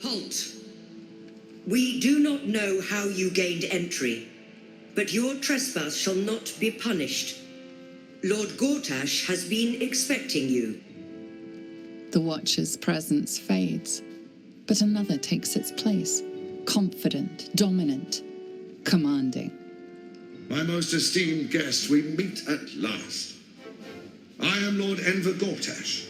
Halt. We do not know how you gained entry, but your trespass shall not be punished. Lord Gortash has been expecting you. The Watcher's presence fades, but another takes its place. Confident, dominant, commanding. My most esteemed guest, we meet at last. I am Lord Enver Gortash.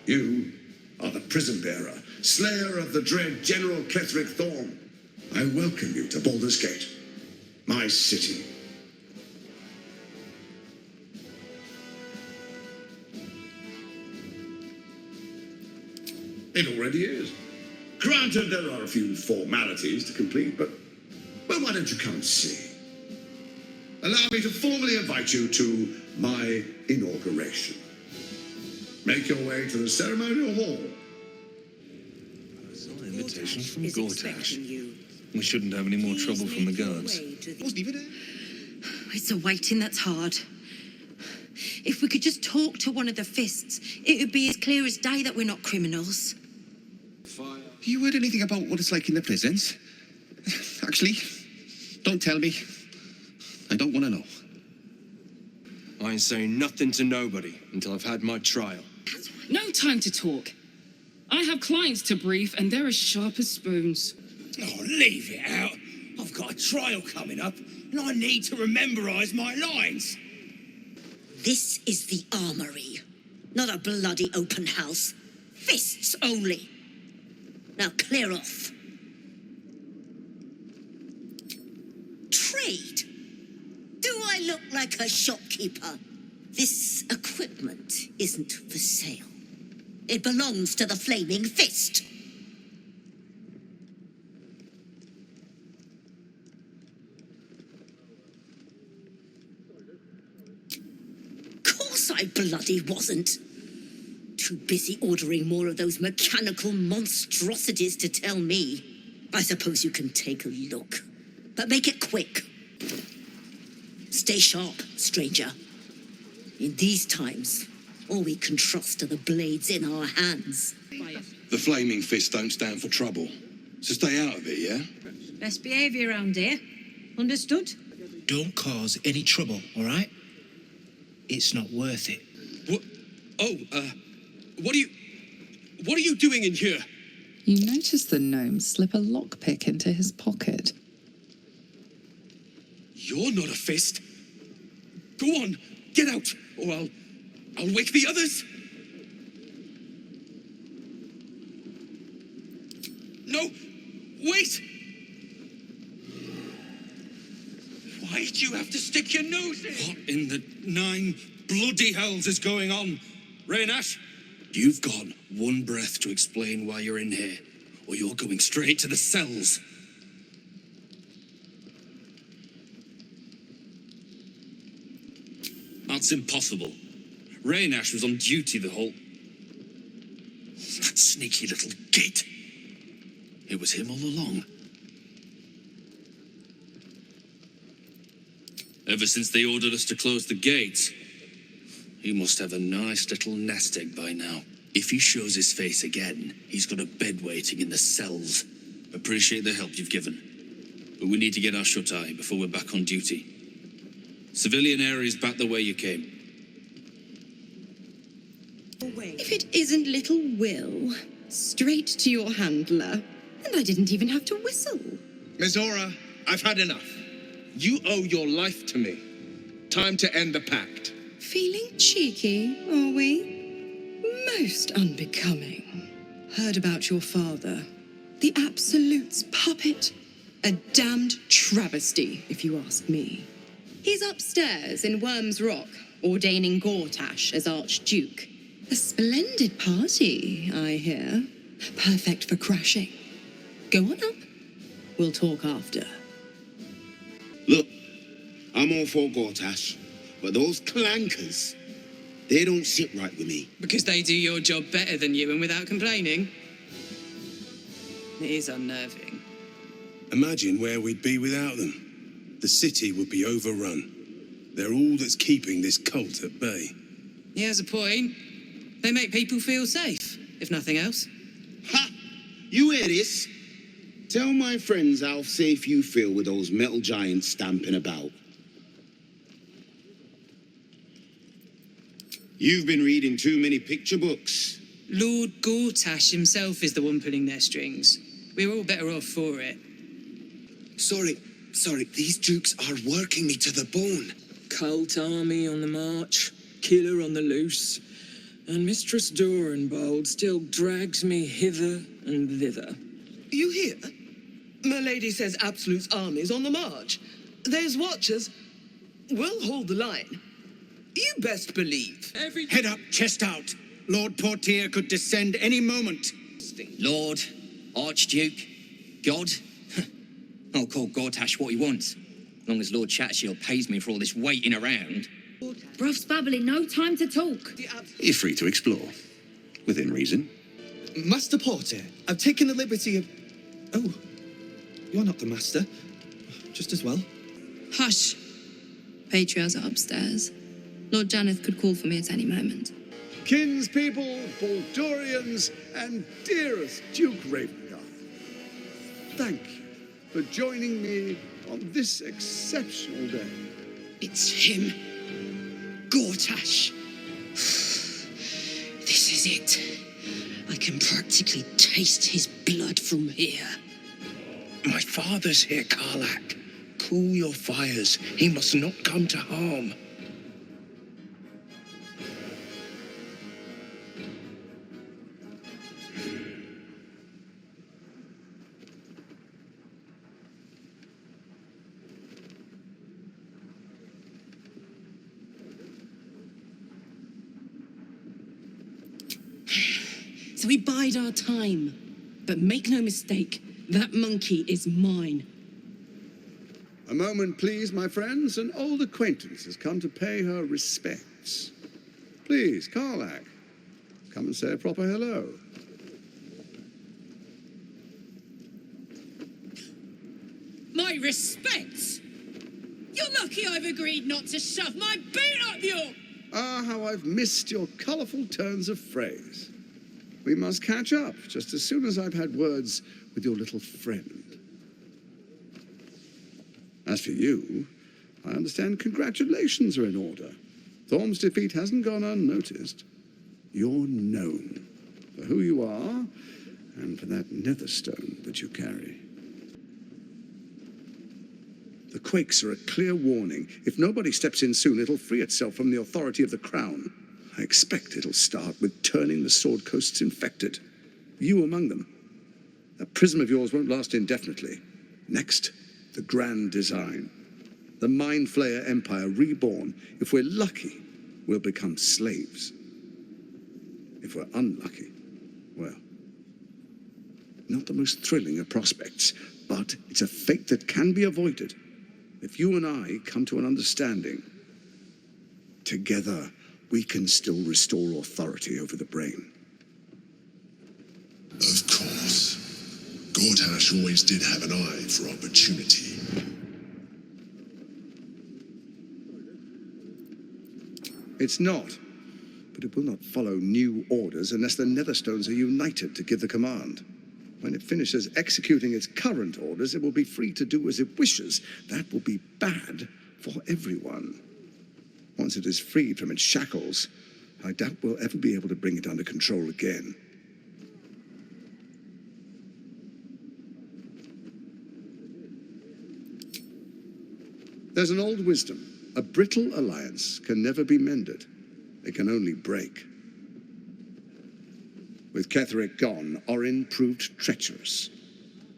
You are the prison bearer, slayer of the dread General Ketheric Thorn. I welcome you to Baldur's Gate, my city. It already is. Granted, there are a few formalities to complete, but well, why don't you come and see? Allow me to formally invite you to my inauguration. Make your way to the ceremonial hall. It's an invitation from Gortash. We shouldn't have any more trouble from the guards. It's the waiting that's hard. If we could just talk to one of the fists, it would be as clear as day that we're not criminals. You heard anything about what it's like in the prisons? Actually, don't tell me. I don't want to know. I ain't saying nothing to nobody until I've had my trial. No time to talk. I have clients to brief, and they're as sharp as spoons. Oh, leave it out. I've got a trial coming up, and I need to rememberise my lines. This is the armory, not a bloody open house. Fists only. Now clear off. Trade? Do I look like a shopkeeper? This equipment isn't for sale. It belongs to the Flaming Fist. Course I bloody wasn't. Too busy ordering more of those mechanical monstrosities to tell me. I suppose you can take a look, but make it quick. Stay sharp, stranger. In these times, all we can trust are the blades in our hands. The Flaming Fist don't stand for trouble, so stay out of it, yeah? Best behaviour around here. Understood? Don't cause any trouble, all right? It's not worth it. What? Oh, what are you doing in here? You notice the gnome slip a lockpick into his pocket. You're not a fist. Go on, get out, or I'll wake the others. No, wait! Why'd you have to stick your nose in? What in the 9 bloody hells is going on? Raynash, you've got one breath to explain why you're in here, or you're going straight to the cells. That's impossible. Raynash was on duty the whole... That sneaky little git. It was him all along. Ever since they ordered us to close the gates, he must have a nice little nest egg by now. If he shows his face again, he's got a bed waiting in the cells. Appreciate the help you've given, but we need to get our shut-eye before we're back on duty. Civilian areas back the way you came. If it isn't little Will, straight to your handler, and I didn't even have to whistle. Miss Aura, I've had enough. You owe your life to me. Time to end the pact. Feeling cheeky, are we? Most unbecoming. Heard about your father. The Absolute's puppet. A damned travesty, if you ask me. He's upstairs in Worm's Rock, ordaining Gortash as Archduke. A splendid party, I hear. Perfect for crashing. Go on up. We'll talk after. Look, I'm all for Gortash, but those clankers, they don't sit right with me. Because they do your job better than you and without complaining. It is unnerving. Imagine where we'd be without them. The city would be overrun. They're all that's keeping this cult at bay. He has a point. They make people feel safe, if nothing else. Ha! You hear this? Tell my friends how safe you feel with those metal giants stamping about. You've been reading too many picture books. Lord Gortash himself is the one pulling their strings. We're all better off for it. Sorry, these dukes are working me to the bone. Cult army on the march, killer on the loose, and Mistress Dorenbold still drags me hither and thither. You hear? Milady says Absolute's army's on the march. Those watchers will hold the line. You best believe. Head up, chest out. Lord Portier could descend any moment. Lord, Archduke, God. I'll call Gortash what he wants. As long as Lord Chatshield pays me for all this waiting around. Bruff's babbling, no time to talk. You're free to explore, within reason. Master Porter, I've taken the liberty of... Oh, you're not the master. Just as well. Hush. Patriarchs are upstairs. Lord Janeth could call for me at any moment. Kinspeople, Baldurians, and dearest Duke Ravengard, thank you for joining me on this exceptional day. It's him. Gortash. This is it. I can practically taste his blood from here. My father's here, Karlach. Cool your fires. He must not come to harm. So we bide our time. But make no mistake, that monkey is mine. A moment, please, my friends. An old acquaintance has come to pay her respects. Please, Karlach, come and say a proper hello. My respects? You're lucky I've agreed not to shove my boot up your... Ah, how I've missed your colourful turns of phrase. We must catch up just as soon as I've had words with your little friend. As for you, I understand congratulations are in order. Thorm's defeat hasn't gone unnoticed. You're known for who you are and for that netherstone that you carry. The quakes are a clear warning. If nobody steps in soon, it'll free itself from the authority of the crown. I expect it'll start with turning the Sword Coasts infected. You among them. That prism of yours won't last indefinitely. Next, the grand design. The Mind Flayer Empire reborn. If we're lucky, we'll become slaves. If we're unlucky, well, not the most thrilling of prospects, but it's a fate that can be avoided. If you and I come to an understanding, together we can still restore authority over the brain. Of course. Gordhash always did have an eye for opportunity. It's not, but it will not follow new orders unless the Netherstones are united to give the command. When it finishes executing its current orders, it will be free to do as it wishes. That will be bad for everyone. Once it is freed from its shackles, I doubt we'll ever be able to bring it under control again. There's an old wisdom. A brittle alliance can never be mended. It can only break. With Ketheric gone, Orin proved treacherous.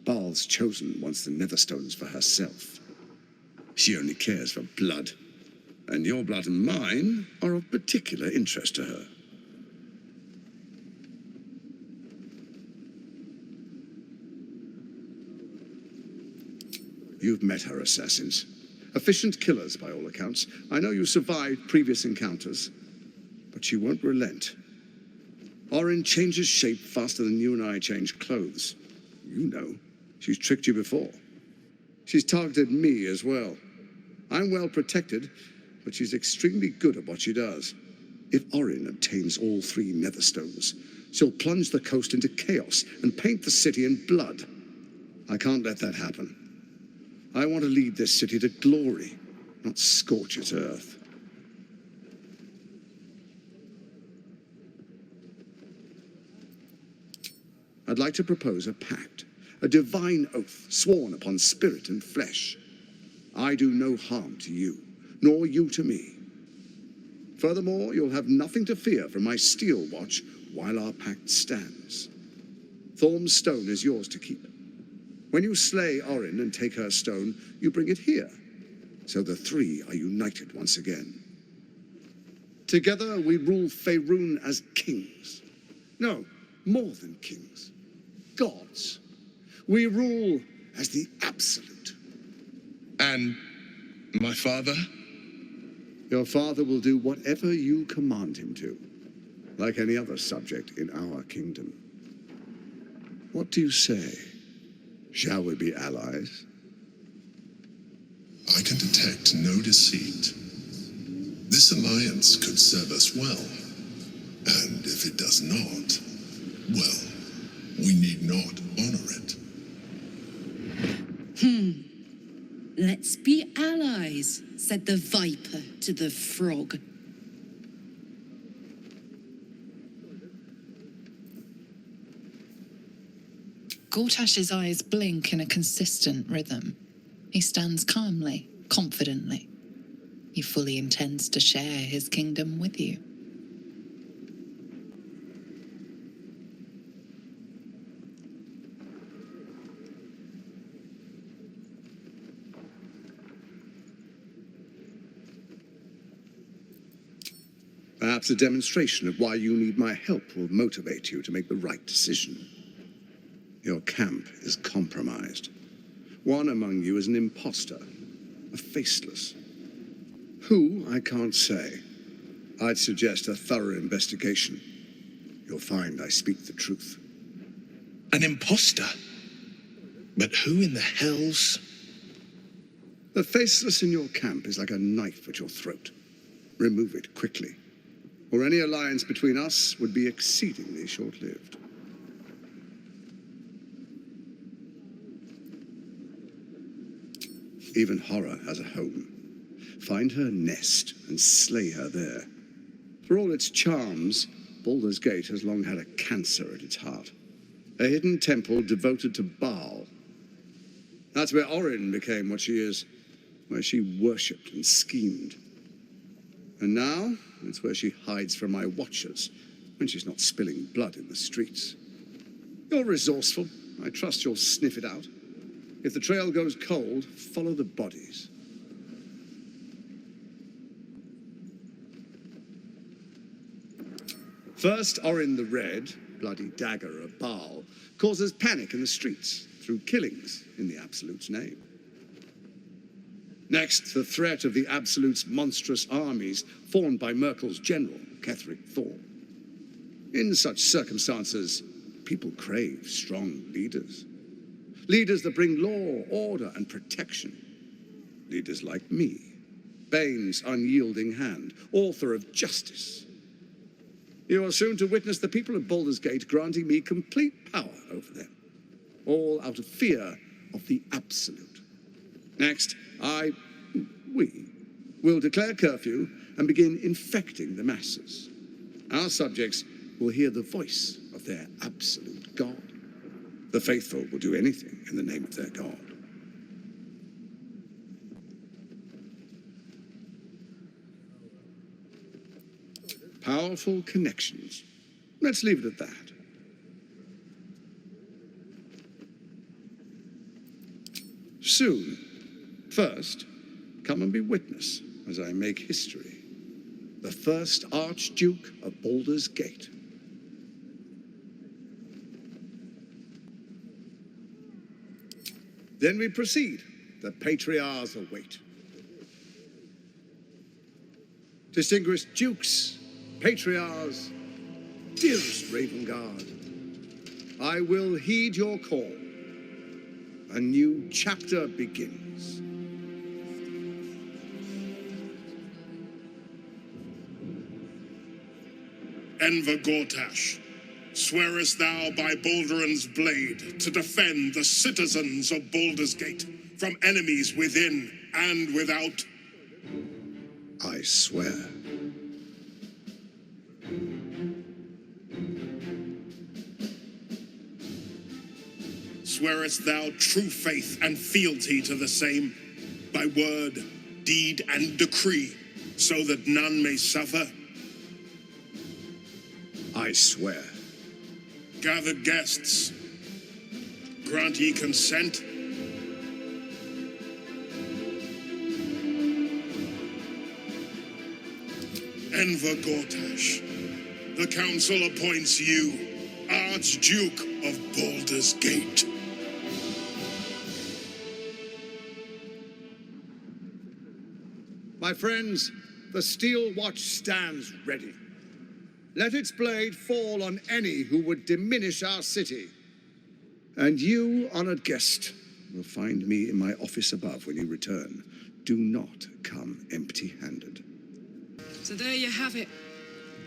Baal's chosen wants the Netherstones for herself. She only cares for blood. And your blood and mine are of particular interest to her. You've met her assassins. Efficient killers, by all accounts. I know you survived previous encounters, but she won't relent. Orin changes shape faster than you and I change clothes. You know, she's tricked you before. She's targeted me as well. I'm well protected, but she's extremely good at what she does. If Orin obtains all 3 Netherstones, she'll plunge the coast into chaos and paint the city in blood. I can't let that happen. I want to lead this city to glory, not scorch its earth. I'd like to propose a pact, a divine oath sworn upon spirit and flesh. I do no harm to you, nor you to me. Furthermore, you'll have nothing to fear from my steel watch while our pact stands. Thorm's stone is yours to keep. When you slay Orin and take her stone, you bring it here, so the three are united once again. Together we rule Faerun as kings. No, more than kings. Gods. We rule as the absolute. And my father? Your father will do whatever you command him to, like any other subject in our kingdom. What do you say? Shall we be allies? I can detect no deceit. This alliance could serve us well. And if it does not, well, we need not honor it. Let's be allies, said the viper to the frog. Gortash's eyes blink in a consistent rhythm. He stands calmly, confidently. He fully intends to share his kingdom with you. Perhaps a demonstration of why you need my help will motivate you to make the right decision. Your camp is compromised. One among you is an imposter, a faceless. Who, I can't say. I'd suggest a thorough investigation. You'll find I speak the truth. An imposter? But who in the hell's... The faceless in your camp is like a knife at your throat. Remove it quickly, or any alliance between us would be exceedingly short-lived. Even horror has a home. Find her nest and slay her there. For all its charms, Baldur's Gate has long had a cancer at its heart. A hidden temple devoted to Baal. That's where Orin became what she is, where she worshipped and schemed. And now, it's where she hides from my watchers when she's not spilling blood in the streets. You're resourceful. I trust you'll sniff it out. If the trail goes cold, follow the bodies. First, Orin the Red, bloody dagger of Baal, causes panic in the streets through killings in the Absolute's name. Next, the threat of the Absolute's monstrous armies formed by Merkel's general, Ketheric Thorm. In such circumstances, people crave strong leaders. Leaders that bring law, order, and protection. Leaders like me, Bane's unyielding hand, author of justice. You are soon to witness the people of Baldur's Gate granting me complete power over them, all out of fear of the Absolute. Next, we will declare curfew and begin infecting the masses. Our subjects will hear the voice of their absolute God. The faithful will do anything in the name of their God. Powerful connections. Let's leave it at that. Soon. First, come and be witness as I make history. The first Archduke of Baldur's Gate. Then we proceed. The patriarchs await. Distinguished dukes, patriarchs, dearest Ravengard, I will heed your call. A new chapter begins. Enver Gortash, Swearest thou by Baldur's blade to defend the citizens of Baldur's Gate from enemies within and without? I swear. Swearest thou true faith and fealty to the same, by word, deed, and decree, so that none may suffer? I swear. Gathered guests, grant ye consent? Enver Gordtash, the council appoints you Archduke of Baldur's Gate. My friends, the steel watch stands ready. Let its blade fall on any who would diminish our city. And you, honored guest, will find me in my office above when you return. Do not come empty-handed. So there you have it.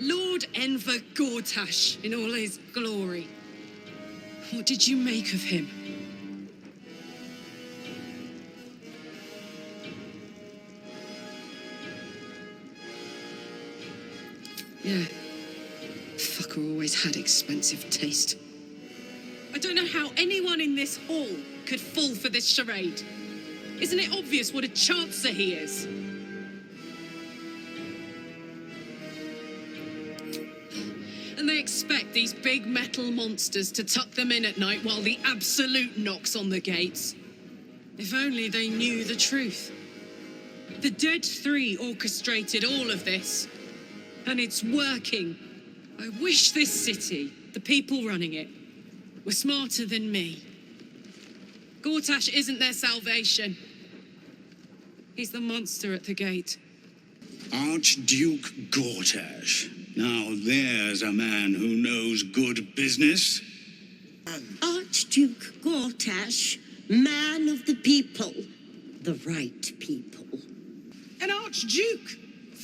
Lord Enver Gordtash in all his glory. What did you make of him? Yeah. Fucker always had expensive taste. I don't know how anyone in this hall could fall for this charade. Isn't it obvious what a chancer he is? And they expect these big metal monsters to tuck them in at night while the Absolute knocks on the gates. If only they knew the truth. The Dead Three orchestrated all of this. And it's working. I wish this city, the people running it, were smarter than me. Gordtash isn't their salvation. He's the monster at the gate. Archduke Gordtash. Now there's a man who knows good business. Archduke Gordtash, man of the people, the right people. An Archduke!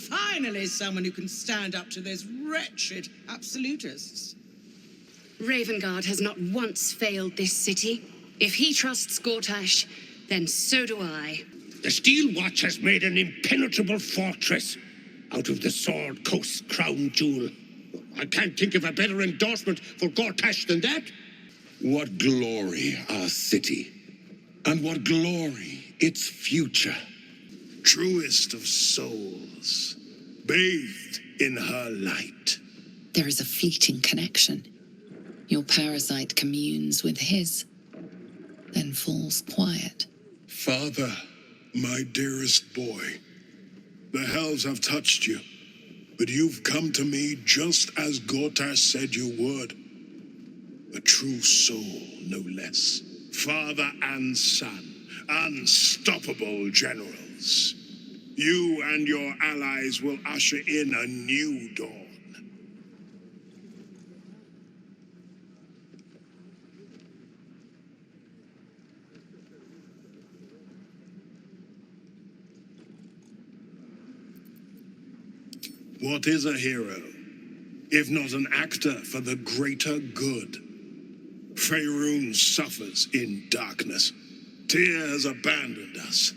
Finally, someone who can stand up to those wretched absolutists. Ravengard has not once failed this city. If he trusts Gordtash, then so do I. The Steel Watch has made an impenetrable fortress out of the Sword Coast's crown jewel. I can't think of a better endorsement for Gordtash than that. What glory our city, and what glory its future. Truest of souls, bathed in her light. There is a fleeting connection. Your parasite communes with his, then falls quiet. Father, my dearest boy, the hells have touched you, but you've come to me just as Gordtash said you would. A true soul, no less. Father and son, unstoppable generals. You and your allies will usher in a new dawn. What is a hero, if not an actor for the greater good? Faerun suffers in darkness. Tyr has abandoned us.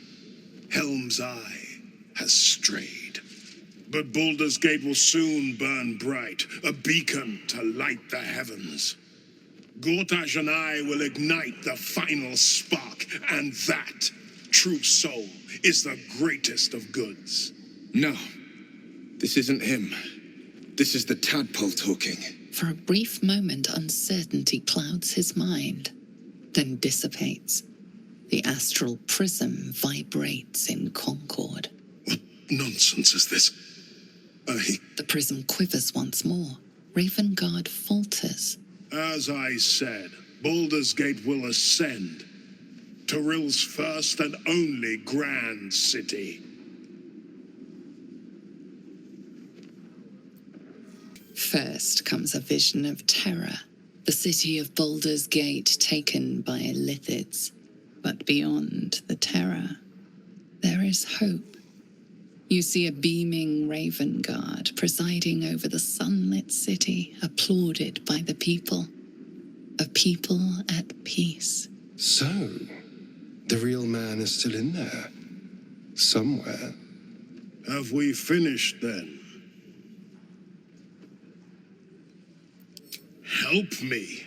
Helm's Eye has strayed. But Baldur's Gate will soon burn bright, a beacon to light the heavens. Gordtash and I will ignite the final spark, and that, true soul, is the greatest of goods. No, this isn't him. This is the tadpole talking. For a brief moment, uncertainty clouds his mind, then dissipates. The astral prism vibrates in concord. What nonsense is this? The prism quivers once more. Ravengard falters. As I said, Baldur's Gate will ascend. Torill's first and only grand city. First comes a vision of terror. The city of Baldur's Gate taken by Lithids. But beyond the terror, there is hope. You see a beaming raven guard presiding over the sunlit city, applauded by the people. A people at peace. So, the real man is still in there. Somewhere. Have we finished then? Help me.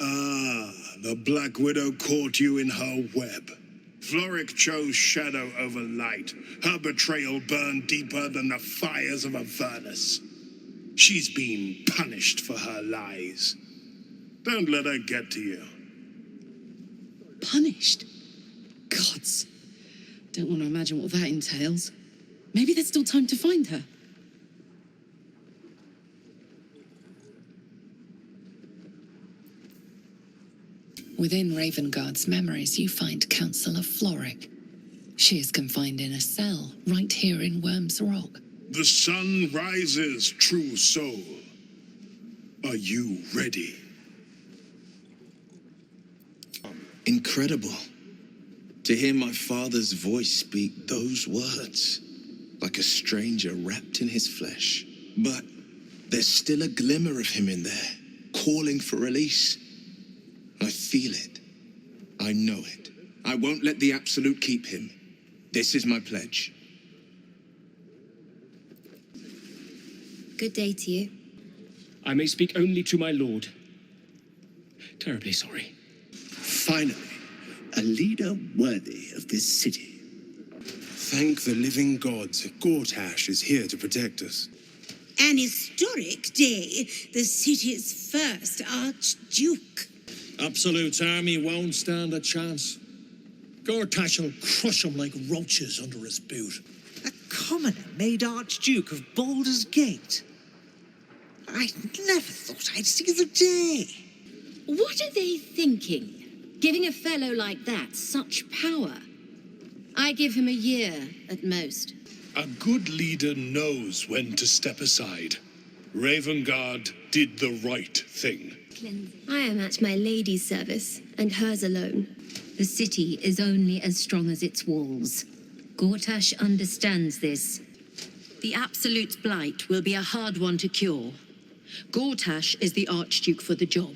Ah, the Black Widow caught you in her web. Floric chose shadow over light. Her betrayal burned deeper than the fires of a furnace. She's been punished for her lies. Don't let her get to you. Punished? Gods. Don't want to imagine what that entails. Maybe there's still time to find her. Within Ravenguard's memories, you find Councillor Floric. She is confined in a cell right here in Worm's Rock. The sun rises, true soul. Are you ready? Incredible. To hear my father's voice speak those words, like a stranger wrapped in his flesh. But there's still a glimmer of him in there, calling for release. I feel it. I know it. I won't let the Absolute keep him. This is my pledge. Good day to you. I may speak only to my lord. Terribly sorry. Finally, a leader worthy of this city. Thank the living gods, Gordtash is here to protect us. An historic day, the city's first Archduke. Absolute's army won't stand a chance. Gordtash will crush them like roaches under his boot. A commoner made Archduke of Baldur's Gate. I never thought I'd see the day. What are they thinking? Giving a fellow like that such power? I give him a year at most. A good leader knows when to step aside. Ravenguard did the right thing. I am at my lady's service, and hers alone. The city is only as strong as its walls. Gordtash understands this. The Absolute's blight will be a hard one to cure. Gordtash is the Archduke for the job.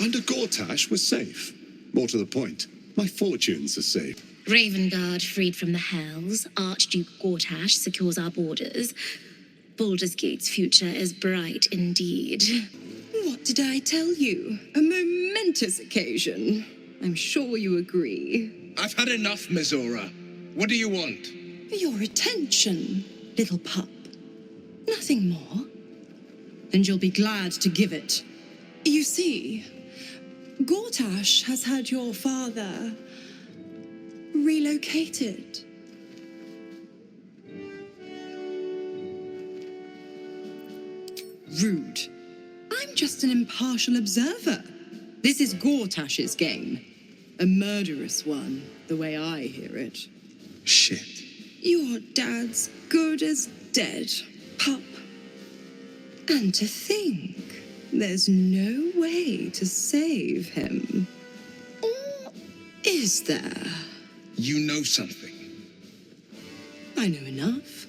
Under Gordtash, we're safe. More to the point, my fortunes are safe. Ravenguard freed from the Hells. Archduke Gordtash secures our borders. Baldur's Gate's future is bright indeed. What did I tell you? A momentous occasion. I'm sure you agree. I've had enough, Mizora. What do you want? Your attention, little pup. Nothing more. And you'll be glad to give it. You see, Gordtash has had your father relocated. Rude. I'm just an impartial observer. This is Gortash's game. A murderous one, the way I hear it. Shit. Your dad's good as dead, pup. And to think, there's no way to save him. Or is there? You know something. I know enough.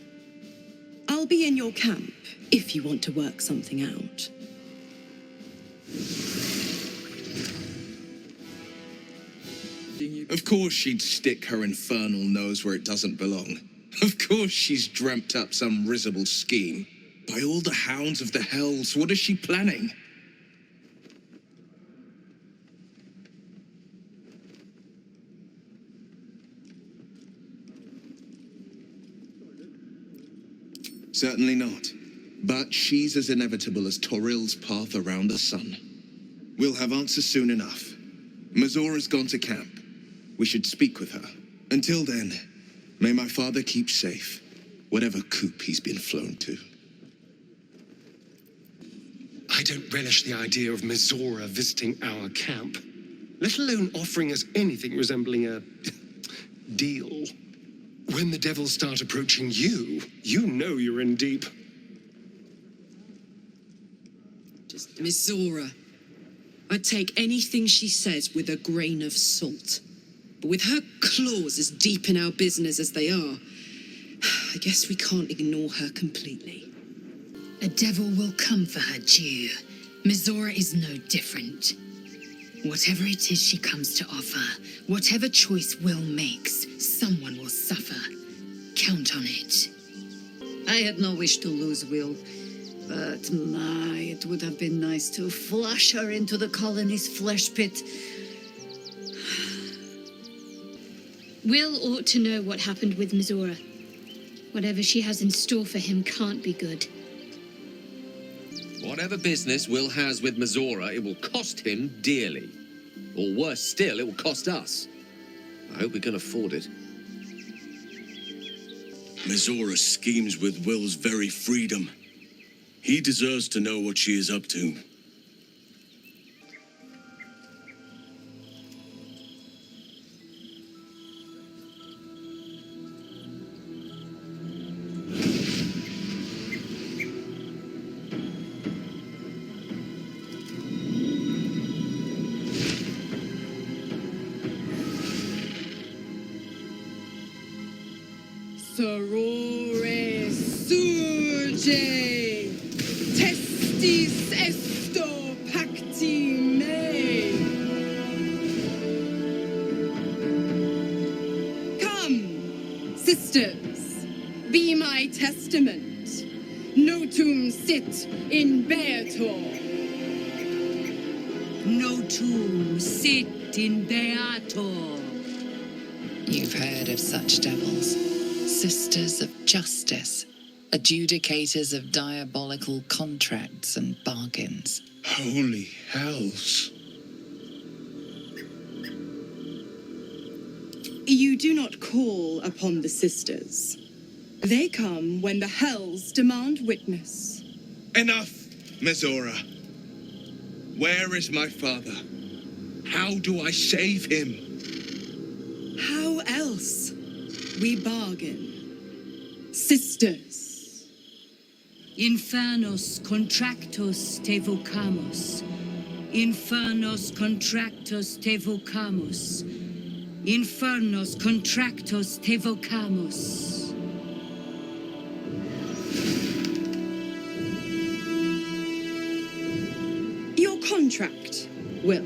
I'll be in your camp if you want to work something out. Of course she'd stick her infernal nose where it doesn't belong. Of course she's dreamt up some risible scheme. By all the hounds of the hells, what is she planning? Certainly not. But she's as inevitable as Toril's path around the sun. We'll have answers soon enough. Mazora's gone to camp. We should speak with her. Until then, may my father keep safe, whatever coop he's been flown to. I don't relish the idea of Mizora visiting our camp, let alone offering us anything resembling a deal. When the devils start approaching you, you know you're in deep. Just Mizora. I'd take anything she says with a grain of salt. But with her claws as deep in our business as they are, I guess we can't ignore her completely. A devil will come for her due. Mizora is no different. Whatever it is she comes to offer, whatever choice Will makes, someone will suffer. Count on it. I had no wish to lose Will, but my, it would have been nice to flush her into the colony's flesh pit. Will ought to know what happened with Mizora. Whatever she has in store for him can't be good. Whatever business Will has with Mizora, it will cost him dearly. Or worse still, it will cost us. I hope we can afford it. Mizora schemes with Will's very freedom. He deserves to know what she is up to. Sorore surge, testis esto pacti me. Come, sisters, be my testament. Notum sit in Beator. Notum sit in Beator. You've heard of such devils. Sisters of justice, adjudicators of diabolical contracts and bargains. Holy hells. You do not call upon the sisters. They come when the hells demand witness. Enough, Mizora. Where is my father? How do I save him? How else? We bargain. Sisters. Infernos contractos te vocamos. Infernos contractos te vocamos. Infernos contractos te vocamos. Your contract, Will.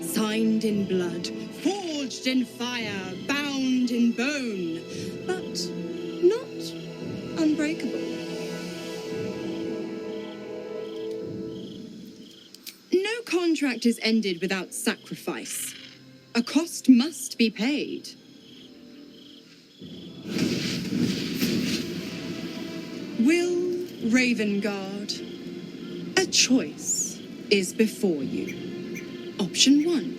Signed in blood, forged in fire, bound in bone, but not unbreakable. No contract is ended without sacrifice. A cost must be paid. Will Ravengard, a choice is before you. Option 1.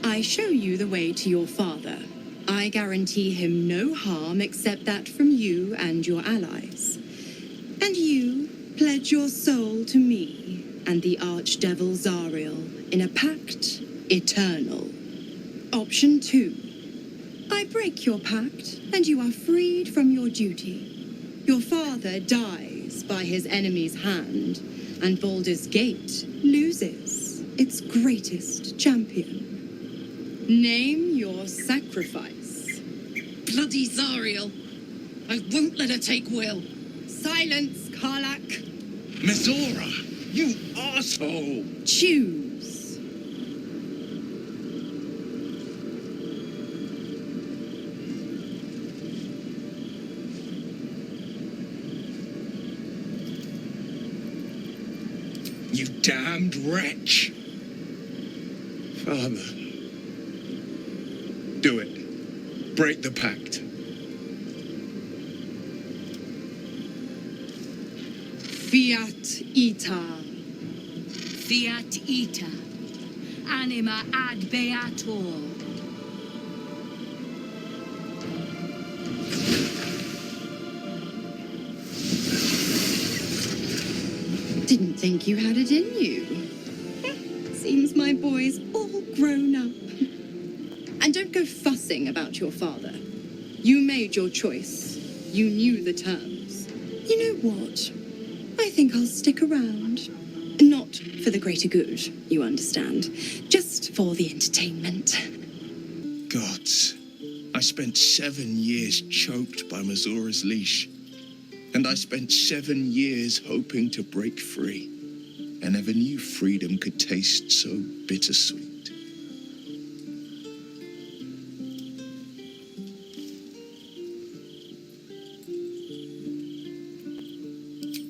I show you the way to your father. I guarantee him no harm except that from you and your allies. And you pledge your soul to me and the archdevil Zariel in a pact eternal. Option 2. I break your pact and you are freed from your duty. Your father dies by his enemy's hand and Baldur's Gate loses its greatest champion. Name your sacrifice. Bloody Zariel. I won't let her take Will. Silence, Karlak. Mizora, you asshole! Choose. You damned wretch! Father, do it. Break the pact. Fiat ita. Fiat ita. Anima ad beator. Didn't think you had it in you. Seems my boy's all grown up. And don't go fussing about your father. You made your choice. You knew the terms. You know what? I think I'll stick around. Not for the greater good, you understand. Just for the entertainment. Gods, I spent 7 years choked by Mazora's leash. And I spent 7 years hoping to break free. I never knew freedom could taste so bittersweet.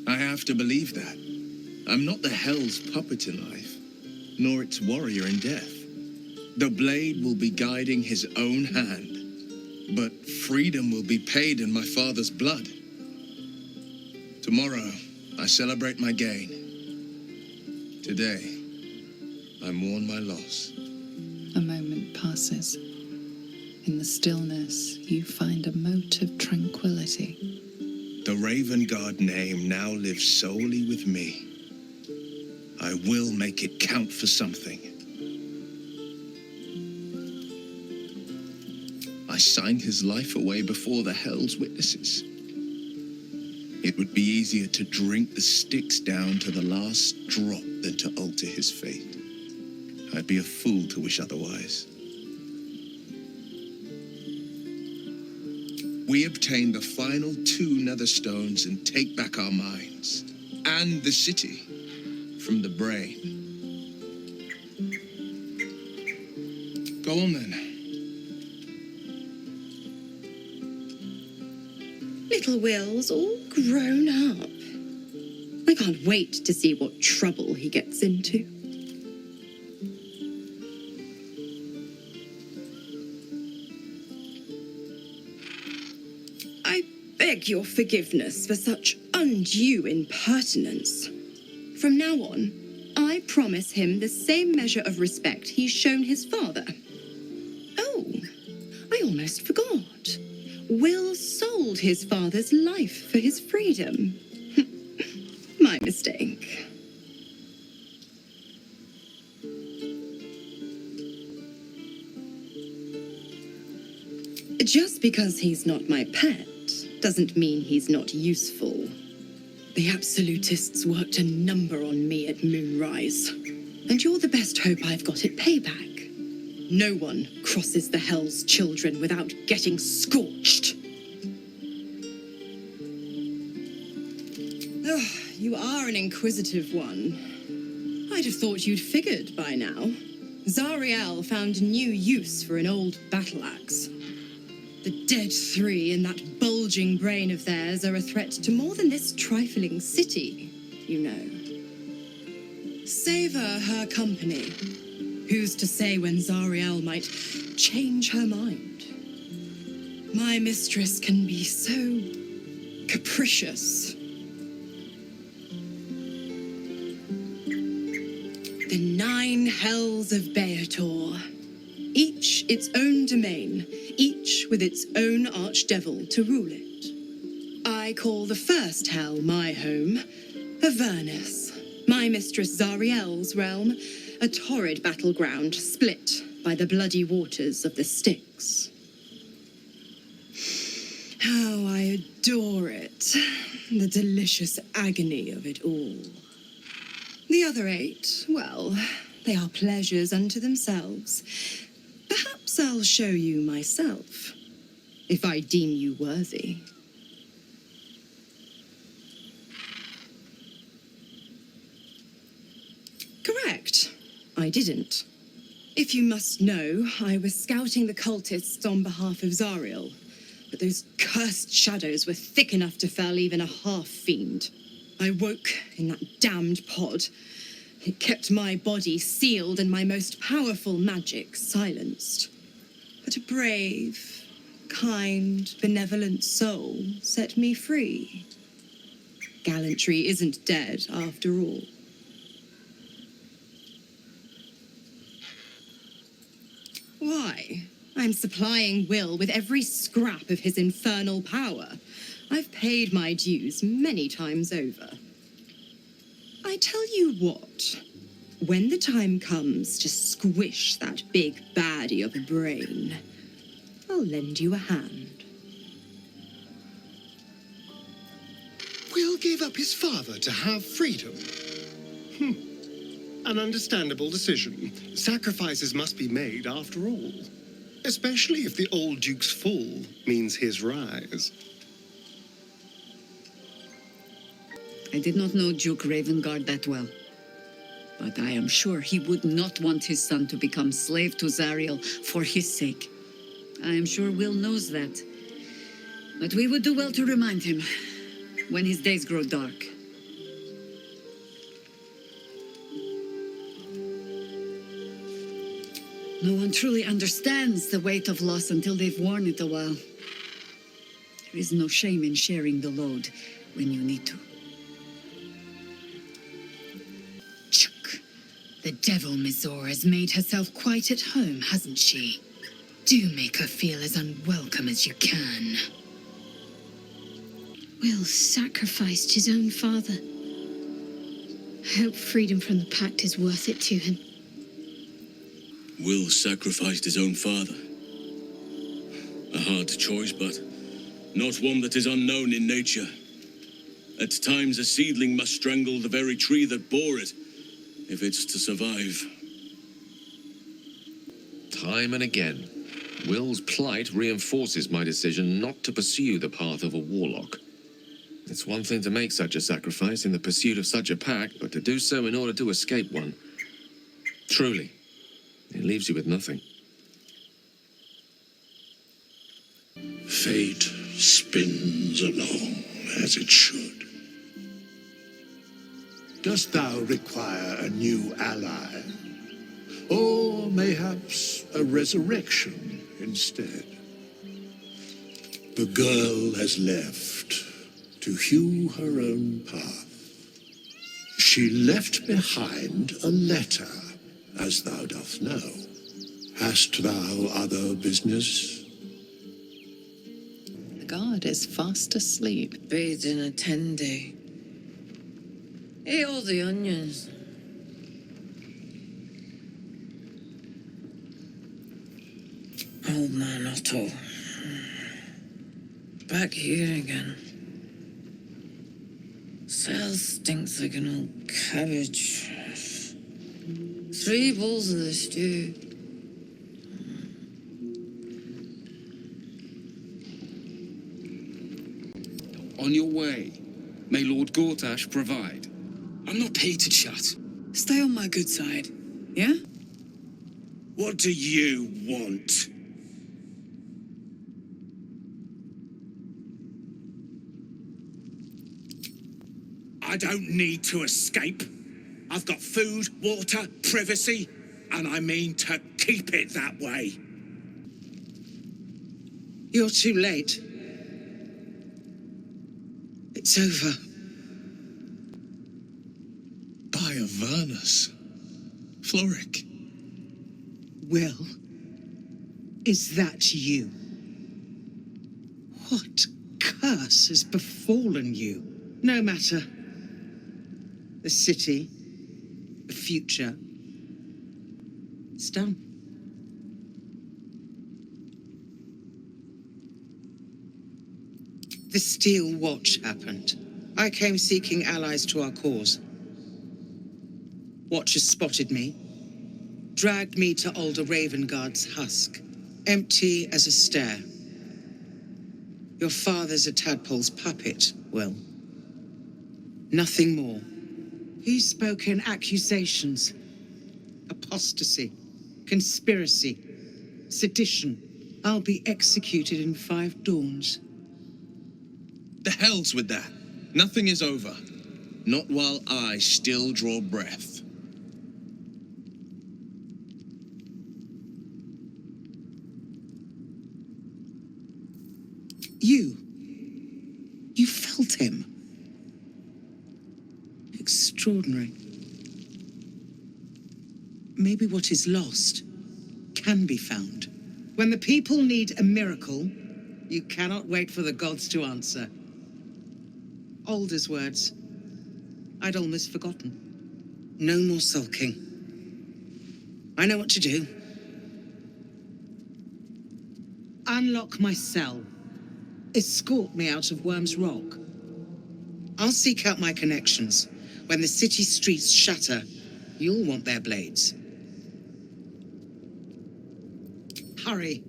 I have to believe that. I'm not the hell's puppet in life, nor its warrior in death. The blade will be guiding his own hand, but freedom will be paid in my father's blood. Tomorrow, I celebrate my gain. Today, I mourn my loss. A moment passes. In the stillness, you find a mote of tranquility. The Raven Guard name now lives solely with me. I will make it count for something. I signed his life away before the Hell's witnesses. It would be easier to drink the sticks down to the last drop than to alter his fate. I'd be a fool to wish otherwise. We obtain the final 2 nether stones and take back our minds and the city from the brain. Go on then. Little Will's all grown up. I can't wait to see what trouble he gets into. I beg your forgiveness for such undue impertinence. From now on, I promise him the same measure of respect he's shown his father. Oh, I almost forgot. Will sold his father's life for his freedom. My mistake. Just because he's not my pet doesn't mean he's not useful. The absolutists worked a number on me at Moonrise, and you're the best hope I've got at payback. No one crosses the Hell's Children without getting scorched. Ugh, you are an inquisitive one. I'd have thought you'd figured by now. Zariel found new use for an old battle axe. The dead 3 in that bulging brain of theirs are a threat to more than this trifling city, you know. Savor her company. Who's to say when Zariel might change her mind? My mistress can be so capricious. The 9 hells of Beator, each its own domain, each with its own archdevil to rule it. I call the first hell my home, Avernus, my mistress Zariel's realm, a torrid battleground split by the bloody waters of the Styx. How I adore it, the delicious agony of it all. The other 8, well, they are pleasures unto themselves. Perhaps I'll show you myself, if I deem you worthy. Correct. I didn't. If you must know, I was scouting the cultists on behalf of Zariel, but those cursed shadows were thick enough to fell even a half-fiend. I woke in that damned pod. It kept my body sealed and my most powerful magic silenced. But a brave, kind, benevolent soul set me free. Gallantry isn't dead after all. Why? I'm supplying Will with every scrap of his infernal power. I've paid my dues many times over. I tell you what, when the time comes to squish that big baddie of a brain, I'll lend you a hand. Will gave up his father to have freedom. An understandable decision. Sacrifices must be made after all. Especially if the old Duke's fall means his rise. I did not know Duke Ravengard that well, but I am sure he would not want his son to become slave to Zariel for his sake. I am sure Will knows that. But we would do well to remind him when his days grow dark. No one truly understands the weight of loss until they've worn it a while. There is no shame in sharing the load when you need to. Chuck. The devil Mizora has made herself quite at home, hasn't she? Do make her feel as unwelcome as you can. Will sacrificed his own father. I hope freedom from the pact is worth it to him. Will sacrificed his own father. A hard choice, but not one that is unknown in nature. At times, a seedling must strangle the very tree that bore it, if it's to survive. Time and again, Will's plight reinforces my decision not to pursue the path of a warlock. It's one thing to make such a sacrifice in the pursuit of such a pact, but to do so in order to escape one. Truly, it leaves you with nothing. Fate spins along as it should. Dost thou require a new ally? Or mayhaps a resurrection instead? The girl has left to hew her own path. She left behind a letter, as thou dost know. Hast thou other business? The guard is fast asleep. Bathed in a 10-day. Ate all the onions. Old man Otto. Back here again. Cell stinks like an old cabbage. 3 bowls of the stew. On your way. May Lord Gortash provide. I'm not paid to chat. Stay on my good side, yeah? What do you want? I don't need to escape. I've got food, water, privacy, and I mean to keep it that way. You're too late. It's over. By Avernus. Floric. Will, is that you? What curse has befallen you? No matter. The city, the future, it's done. The Steel Watch happened. I came seeking allies to our cause. Watchers spotted me, dragged me to Older Ravengard's husk, empty as a stair. Your father's a tadpole's puppet, Will. Nothing more. He spoke in accusations, apostasy, conspiracy, sedition. I'll be executed in 5 dawns. The hell's with that. Nothing is over. Not while I still draw breath. You felt him. Extraordinary. Maybe what is lost can be found. When the people need a miracle, you cannot wait for the gods to answer. Alder's words. I'd almost forgotten. No more sulking. I know what to do. Unlock my cell. Escort me out of Worm's Rock. I'll seek out my connections. When the city streets shatter, you'll want their blades. Hurry.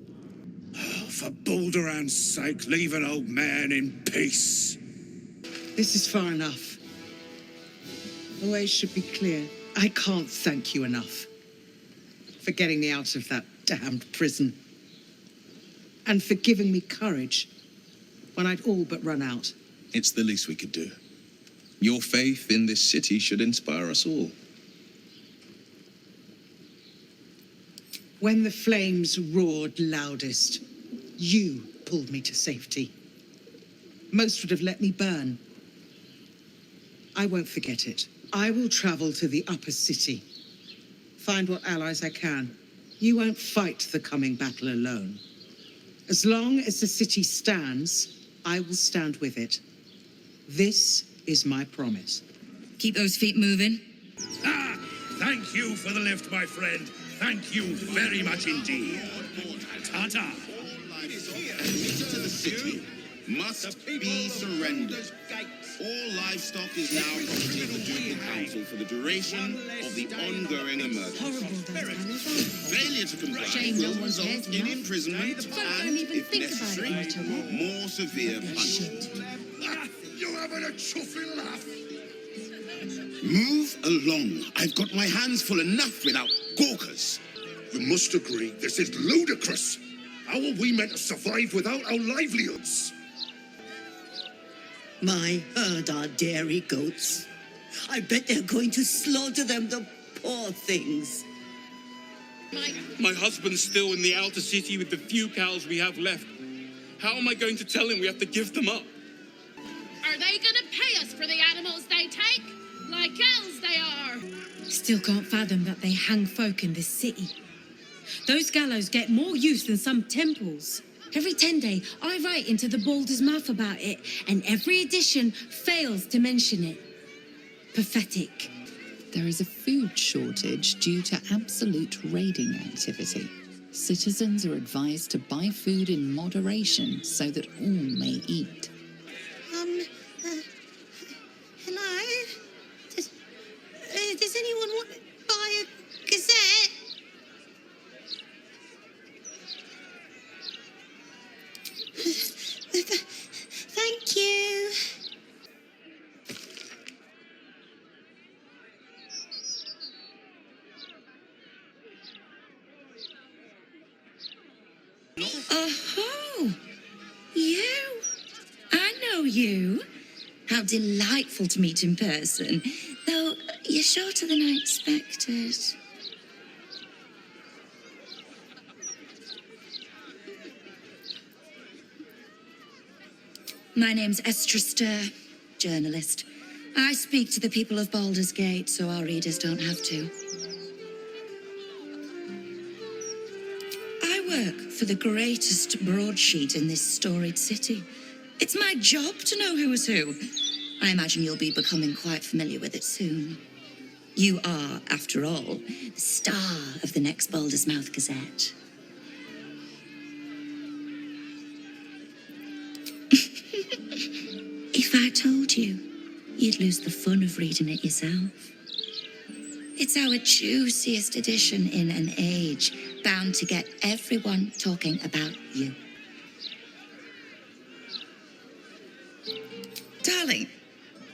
For Balduran's sake, leave an old man in peace. This is far enough. The way should be clear. I can't thank you enough for getting me out of that damned prison. And for giving me courage when I'd all but run out. It's the least we could do. Your faith in this city should inspire us all. When the flames roared loudest, you pulled me to safety. Most would have let me burn. I won't forget it. I will travel to the upper city. Find what allies I can. You won't fight the coming battle alone. As long as the city stands, I will stand with it. This is my promise. Keep those feet moving. Ah, thank you for the lift, my friend. Thank you very much indeed. Ta-ta. To the city must be surrendered. All livestock is now property of the Ducal Council for the duration of the ongoing emergency. Failure to comply will result in imprisonment and, if necessary, more severe punishment. You having a chuffing laugh? Move along. I've got my hands full enough without gawkers. You must agree, this is ludicrous. How are we meant to survive without our livelihoods? My herd are dairy goats. I bet they're going to slaughter them, the poor things. My husband's still in the outer city with the few cows we have left. How am I going to tell him we have to give them up? Are they gonna pay us for the animals they take? Like elves they are. Still can't fathom that they hang folk in this city. Those gallows get more use than some temples. Every 10 day, I write into the Baldur's mouth about it, and every edition fails to mention it. Pathetic. There is a food shortage due to absolute raiding activity. Citizens are advised to buy food in moderation so that all may eat. Hello? Does anyone want to buy a gazette? Thank you. Oh, you? I know you. How delightful to meet in person. Though you're shorter than I expected. My name's Estra Stir, journalist. I speak to the people of Baldur's Gate so our readers don't have to. I work for the greatest broadsheet in this storied city. It's my job to know who is who. I imagine you'll be becoming quite familiar with it soon. You are, after all, the star of the next Baldur's Mouth Gazette. If I told you, you'd lose the fun of reading it yourself. It's our juiciest edition in an age bound to get everyone talking about you. Darling,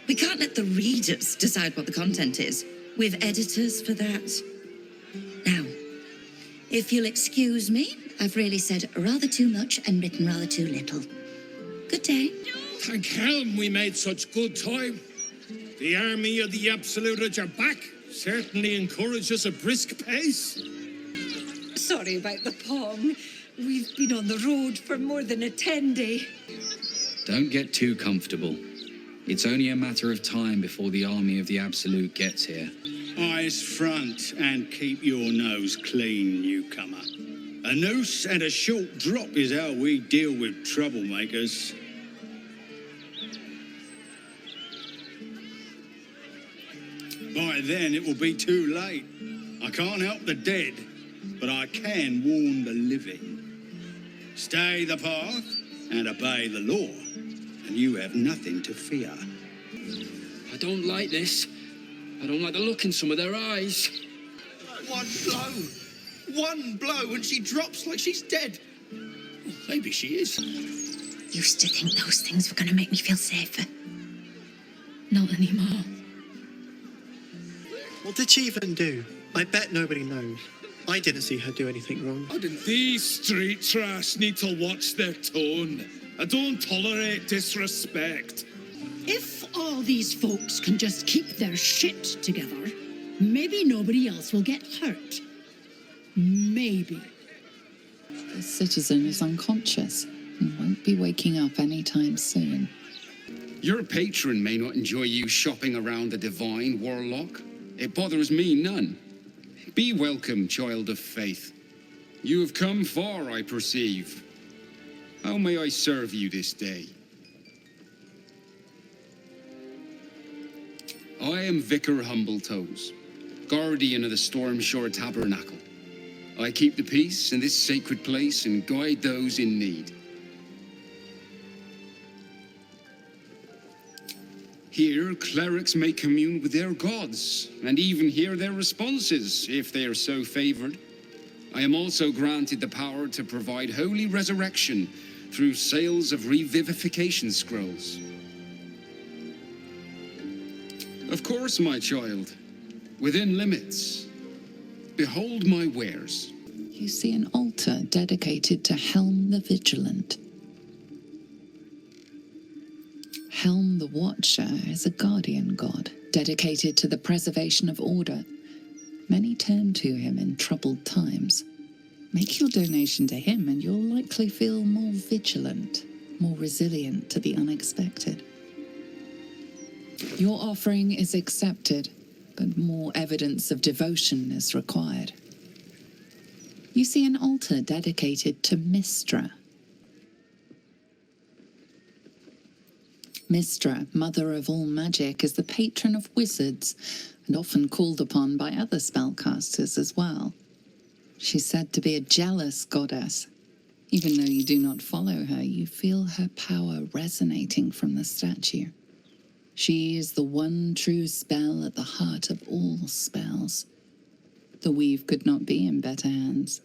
we can't let the readers decide what the content is. We've editors for that. Now, if you'll excuse me, I've really said rather too much and written rather too little. Good day. Thank helm we made such good time. The army of the Absolute are back. Certainly encourages a brisk pace. Sorry about the pong. We've been on the road for more than a 10-day. Don't get too comfortable. It's only a matter of time before the army of the Absolute gets here. Eyes front and keep your nose clean, newcomer. A noose and a short drop is how we deal with troublemakers. By then, it will be too late. I can't help the dead, but I can warn the living. Stay the path and obey the law, and you have nothing to fear. I don't like this. I don't like the look in some of their eyes. One blow and she drops like she's dead. Maybe she is. Used to think those things were going to make me feel safer. Not anymore. What did she even do? I bet nobody knows. I didn't see her do anything wrong. These street trash need to watch their tone. I don't tolerate disrespect. If all these folks can just keep their shit together, maybe nobody else will get hurt. Maybe. The citizen is unconscious and won't be waking up anytime soon. Your patron may not enjoy you shopping around the divine, warlock. It bothers me none. Be welcome, child of faith. You have come far, I perceive. How may I serve you this day? I am Vicar Humbletoes, guardian of the Stormshore Tabernacle. I keep the peace in this sacred place and guide those in need. Here, clerics may commune with their gods, and even hear their responses, if they are so favored. I am also granted the power to provide holy resurrection through sales of revivification scrolls. Of course, my child, within limits. Behold my wares. You see an altar dedicated to Helm the Vigilant. Helm the Watcher is a guardian god, dedicated to the preservation of order. Many turn to him in troubled times. Make your donation to him and you'll likely feel more vigilant, more resilient to the unexpected. Your offering is accepted, but more evidence of devotion is required. You see an altar dedicated to Mystra. Mystra, mother of all magic, is the patron of wizards and often called upon by other spellcasters as well. She's said to be a jealous goddess. Even though you do not follow her, you feel her power resonating from the statue. She is the one true spell at the heart of all spells. The weave could not be in better hands.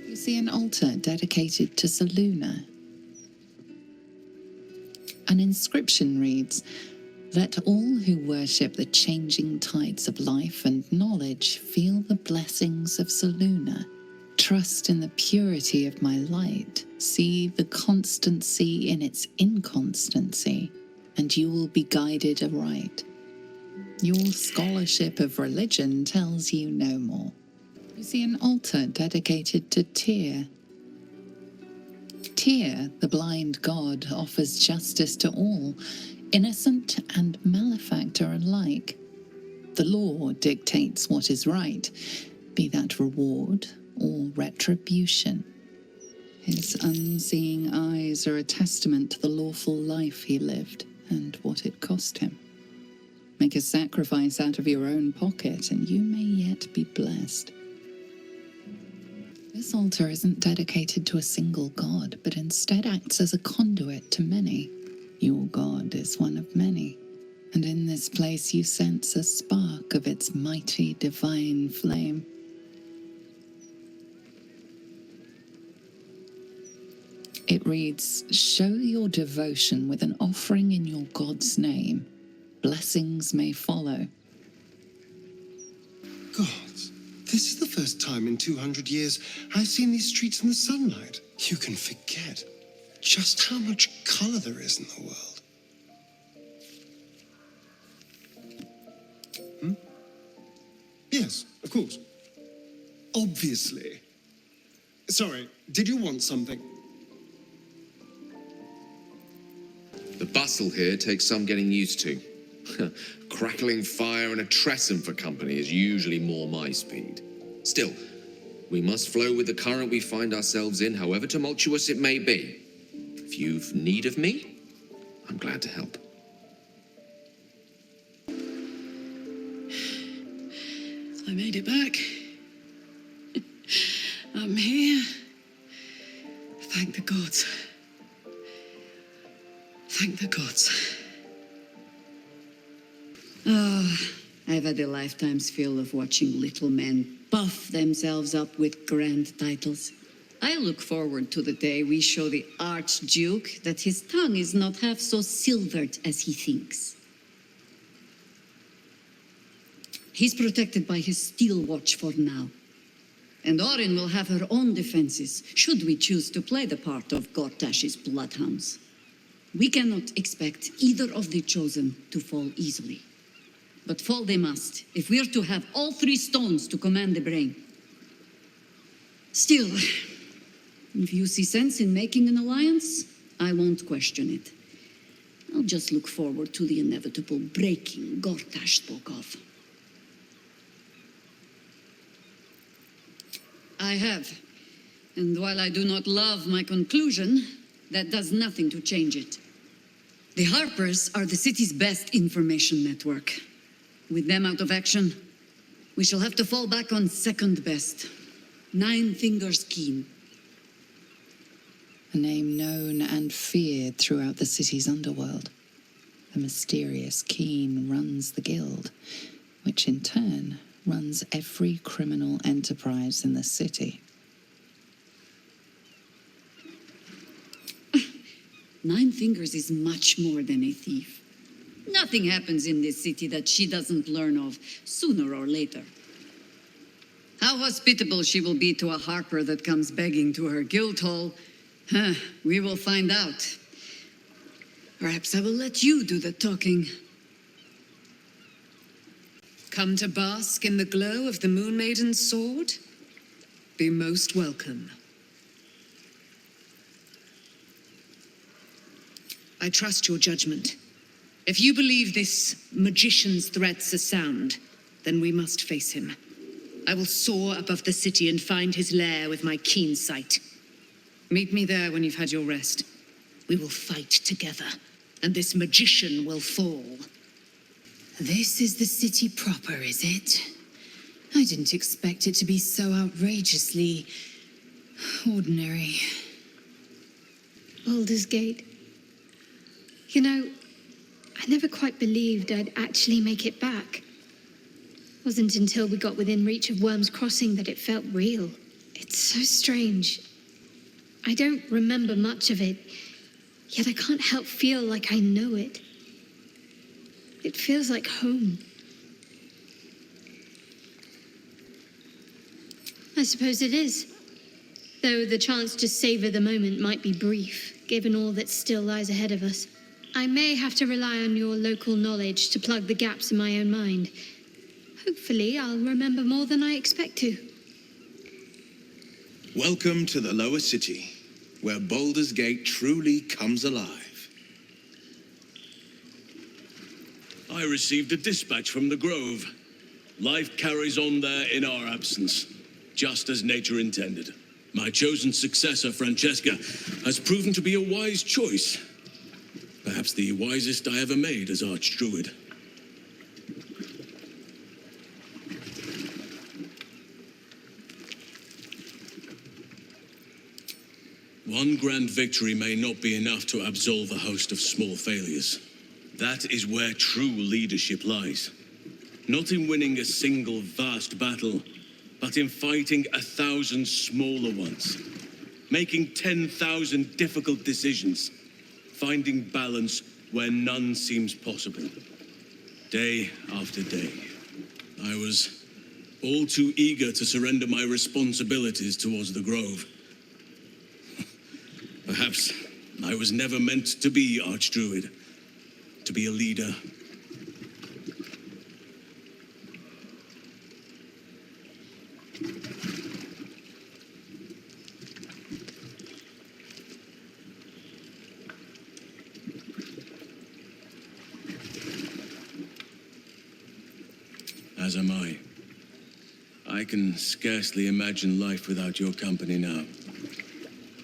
You see an altar dedicated to Seluna. An inscription reads, "Let all who worship the changing tides of life and knowledge feel the blessings of Seluna. Trust in the purity of my light. See the constancy in its inconstancy, and you will be guided aright." Your scholarship of religion tells you no more. You see an altar dedicated to Tyr. Tyr, the blind god, offers justice to all, innocent and malefactor alike. The law dictates what is right, be that reward or retribution. His unseeing eyes are a testament to the lawful life he lived and what it cost him. Make a sacrifice out of your own pocket and you may yet be blessed. This altar isn't dedicated to a single god, but instead acts as a conduit to many. Your god is one of many, and in this place you sense a spark of its mighty divine flame. It reads, "Show your devotion with an offering in your god's name. Blessings may follow." Gods, this is the first time in 200 years I've seen these streets in the sunlight. You can forget just how much color there is in the world. Yes, of course. Obviously. Sorry, did you want something? The bustle here takes some getting used to. Crackling fire and a tresson for company is usually more my speed. Still, we must flow with the current we find ourselves in, however tumultuous it may be. If you've need of me, I'm glad to help. I made it back. I'm here. Thank the gods. Thank the gods. Ah, I've had a lifetime's fill of watching little men buff themselves up with grand titles. I look forward to the day we show the Archduke that his tongue is not half so silvered as he thinks. He's protected by his steel watch for now. And Orin will have her own defenses, should we choose to play the part of Gortash's bloodhounds. We cannot expect either of the chosen to fall easily. But fall they must, if we're to have all three stones to command the brain. Still, if you see sense in making an alliance, I won't question it. I'll just look forward to the inevitable breaking Gortash spoke of. I have. And while I do not love my conclusion, that does nothing to change it. The Harpers are the city's best information network. With them out of action, we shall have to fall back on second best. Nine Fingers Keen. A name known and feared throughout the city's underworld. The mysterious Keen runs the guild, which in turn runs every criminal enterprise in the city. Nine Fingers is much more than a thief. Nothing happens in this city that she doesn't learn of sooner or later. How hospitable she will be to a harper that comes begging to her guild hall, we will find out. Perhaps I will let you do the talking. Come to bask in the glow of the Moon Maiden's sword? Be most welcome. I trust your judgment. If you believe this magician's threats are sound, then we must face him. I will soar above the city and find his lair with my keen sight. Meet me there when you've had your rest. We will fight together, and this magician will fall. This is the city proper, is it? I didn't expect it to be so outrageously ordinary. Baldur's Gate. You know, I never quite believed I'd actually make it back. Wasn't until we got within reach of Worm's Crossing that it felt real. It's so strange. I don't remember much of it, yet I can't help feel like I know it. It feels like home. I suppose it is, though the chance to savor the moment might be brief, given all that still lies ahead of us. I may have to rely on your local knowledge to plug the gaps in my own mind. Hopefully, I'll remember more than I expect to. Welcome to the lower city, where Baldur's Gate truly comes alive. I received a dispatch from the Grove. Life carries on there in our absence, just as nature intended. My chosen successor, Francesca, has proven to be a wise choice. Perhaps the wisest I ever made as Archdruid. One grand victory may not be enough to absolve a host of small failures. That is where true leadership lies. Not in winning a single vast battle, but in fighting 1,000 smaller ones. Making 10,000 difficult decisions. Finding balance where none seems possible. Day after day. I was all too eager to surrender my responsibilities towards the Grove. Perhaps I was never meant to be Archdruid, to be a leader. As am I. I can scarcely imagine life without your company now.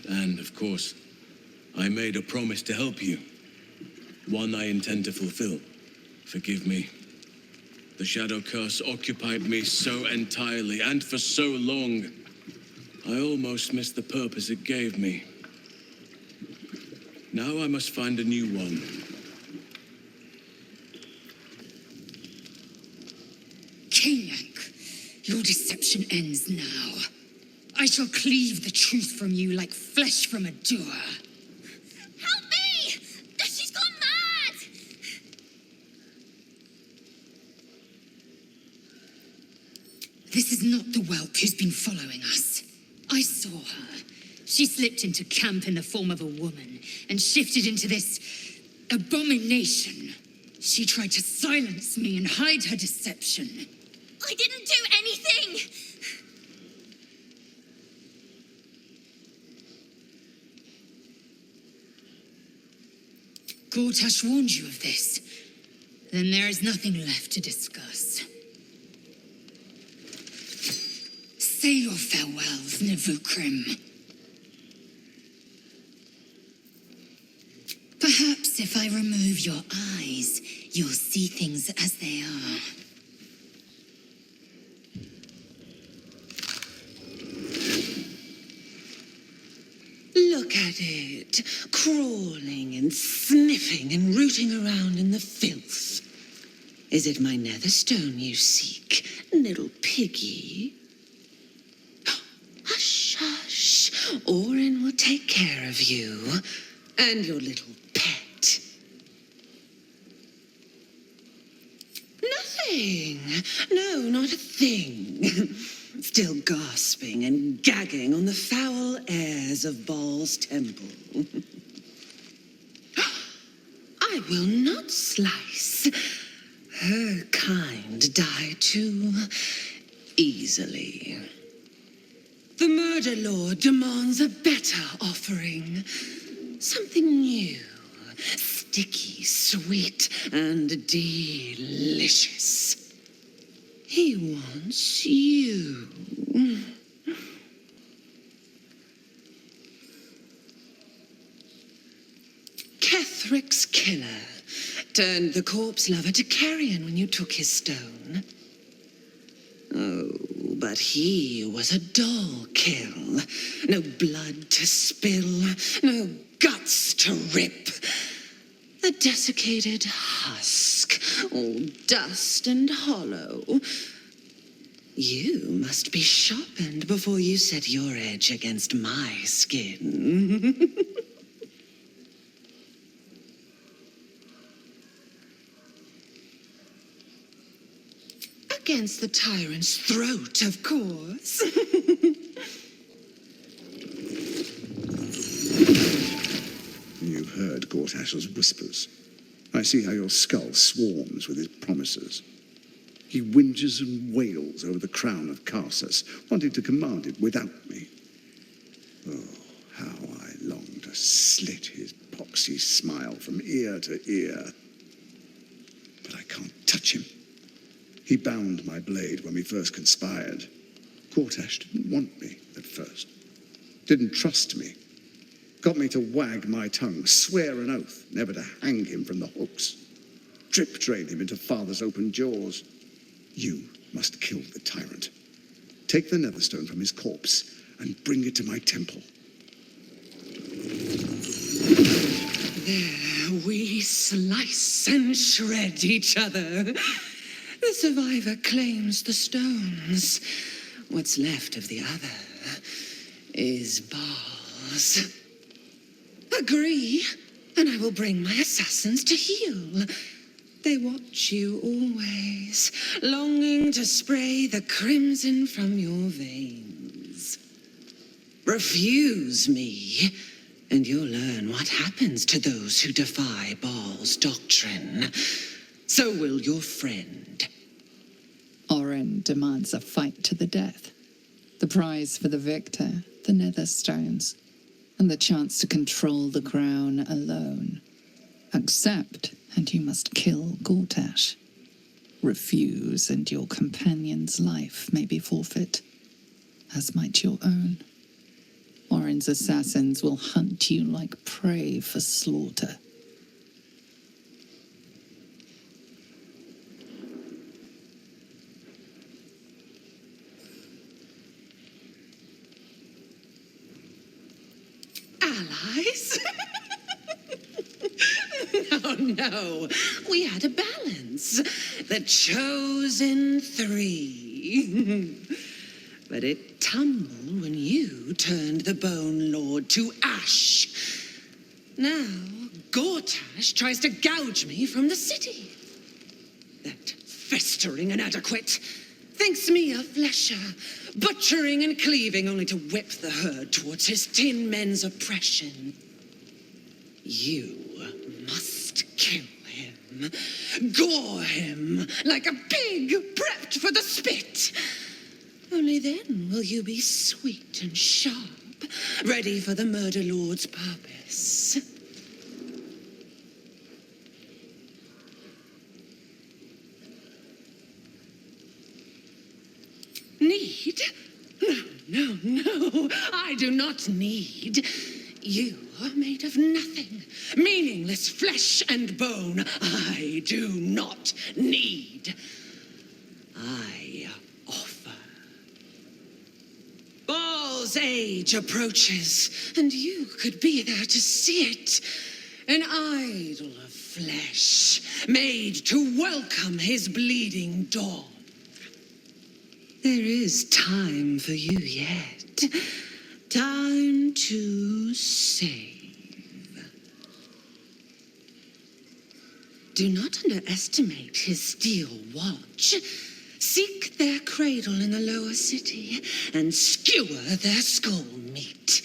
And, of course, I made a promise to help you. One I intend to fulfill. Forgive me. The Shadow Curse occupied me so entirely and for so long. I almost missed the purpose it gave me. Now I must find a new one. Kenyak, your deception ends now. I shall cleave the truth from you like flesh from a doer. Help me! She's gone mad! This is not the whelp who's been following us. I saw her. She slipped into camp in the form of a woman and shifted into this abomination. She tried to silence me and hide her deception. I didn't do anything! Gortash warned you of this. Then there is nothing left to discuss. Say your farewells, Nivukrim. Perhaps if I remove your eyes, you'll see things as they are. Look at it, crawling and sniffing and rooting around in the filth. Is it my netherstone you seek, little piggy? Hush, hush. Orin will take care of you and your little pet. Nothing. No, not a thing. Still gasping and gagging on the foul airs of Baal's temple. I will not slice. Her kind die too easily. The murder lord demands a better offering. Something new, sticky, sweet, and delicious. He wants you. Kethric's killer turned the corpse lover to carrion when you took his stone. Oh, but he was a dull kill. No blood to spill, no guts to rip. A desiccated husk, all dust and hollow. You must be sharpened before you set your edge against my skin. Against the tyrant's throat, of course. You've heard Gortash's whispers. I see how your skull swarms with his promises. He whinges and wails over the crown of Karsus, wanting to command it without me. Oh, how I long to slit his poxy smile from ear to ear. But I can't touch him. He bound my blade when we first conspired. Gortash didn't want me at first. Didn't trust me. Got me to wag my tongue, swear an oath never to hang him from the hooks. Drip drain him into father's open jaws. You must kill the tyrant. Take the netherstone from his corpse and bring it to my temple. There we slice and shred each other. The survivor claims the stones. What's left of the other is Baal's. Agree, and I will bring my assassins to heal. They watch you always, longing to spray the crimson from your veins. Refuse me, and you'll learn what happens to those who defy Baal's doctrine. So will your friend. Orin demands a fight to the death. The prize for the victor, the netherstones, and the chance to control the crown alone. Accept, and you must kill Gortash. Refuse, and your companion's life may be forfeit, as might your own. Orin's assassins will hunt you like prey for slaughter. Allies? No. We had a balance. The chosen three. but it tumbled when you turned the Bone Lord to ash. Now, Gortash tries to gouge me from the city. That festering inadequate thinks me a flesher, butchering and cleaving only to whip the herd towards his tin men's oppression. You must kill him, gore him like a pig prepped for the spit. Only then will you be sweet and sharp, ready for the murder lord's purpose. Need? No, I do not need. You are made of nothing, meaningless flesh and bone. I do not need. I offer. Baal's age approaches, and you could be there to see it. An idol of flesh, made to welcome his bleeding dawn. There is time for you yet. Time to save. Do not underestimate his steel watch. Seek their cradle in the lower city and skewer their skull meat.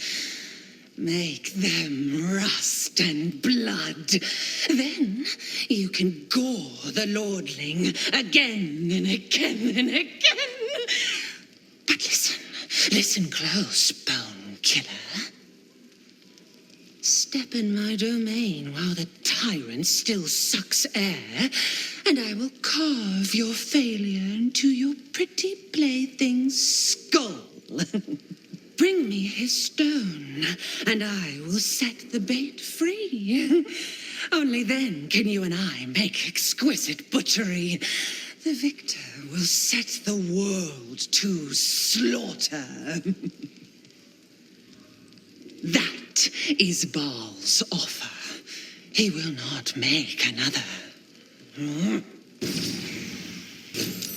Make them rust and blood. Then you can gore the lordling again and again and again. But listen close, Bone Killer. Step in my domain while the tyrant still sucks air, and I will carve your failure into your pretty plaything's skull. Bring me his stone, and I will set the bait free. Only then can you and I make exquisite butchery. The victor will set the world to slaughter. That is Baal's offer. He will not make another.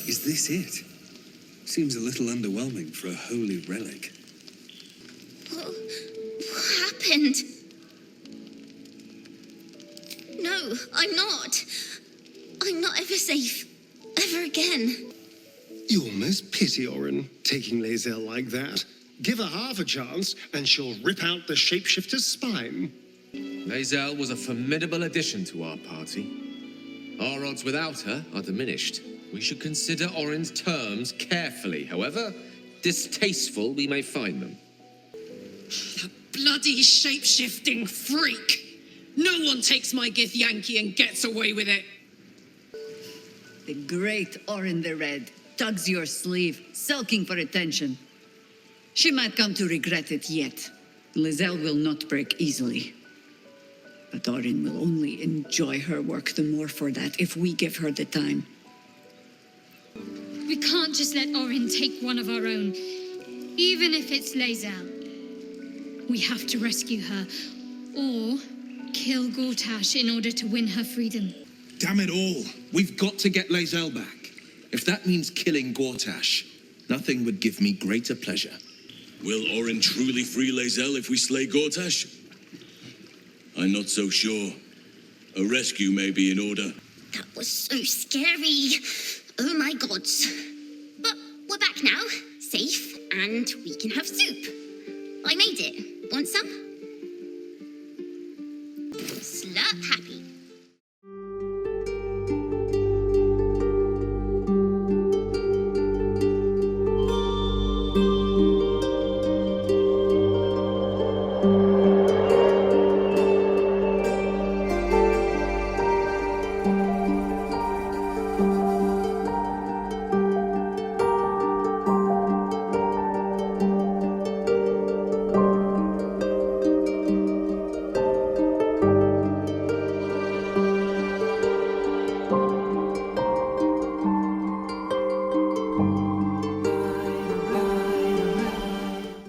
Is this it? Seems a little underwhelming for a holy relic. What happened? No, I'm not. I'm not ever safe. Ever again. You almost pity Orin, taking Lae'zel like that. Give her half a chance, and she'll rip out the shapeshifter's spine. Lae'zel was a formidable addition to our party. Our odds without her are diminished. We should consider Orin's terms carefully, however distasteful we may find them. The bloody shape-shifting freak! No one takes my Githyanki and gets away with it! The great Orin the Red tugs your sleeve, sulking for attention. She might come to regret it yet. Lae'zel will not break easily. But Orin will only enjoy her work the more for that if we give her the time. We can't just let Orin take one of our own, even if it's Lae'zel. We have to rescue her, or kill Gortash in order to win her freedom. Damn it all. We've got to get Lae'zel back. If that means killing Gortash, nothing would give me greater pleasure. Will Orin truly free Lae'zel if we slay Gortash? I'm not so sure. A rescue may be in order. That was so scary. Oh my gods. But we're back now, safe, and we can have soup. I made it. Want some?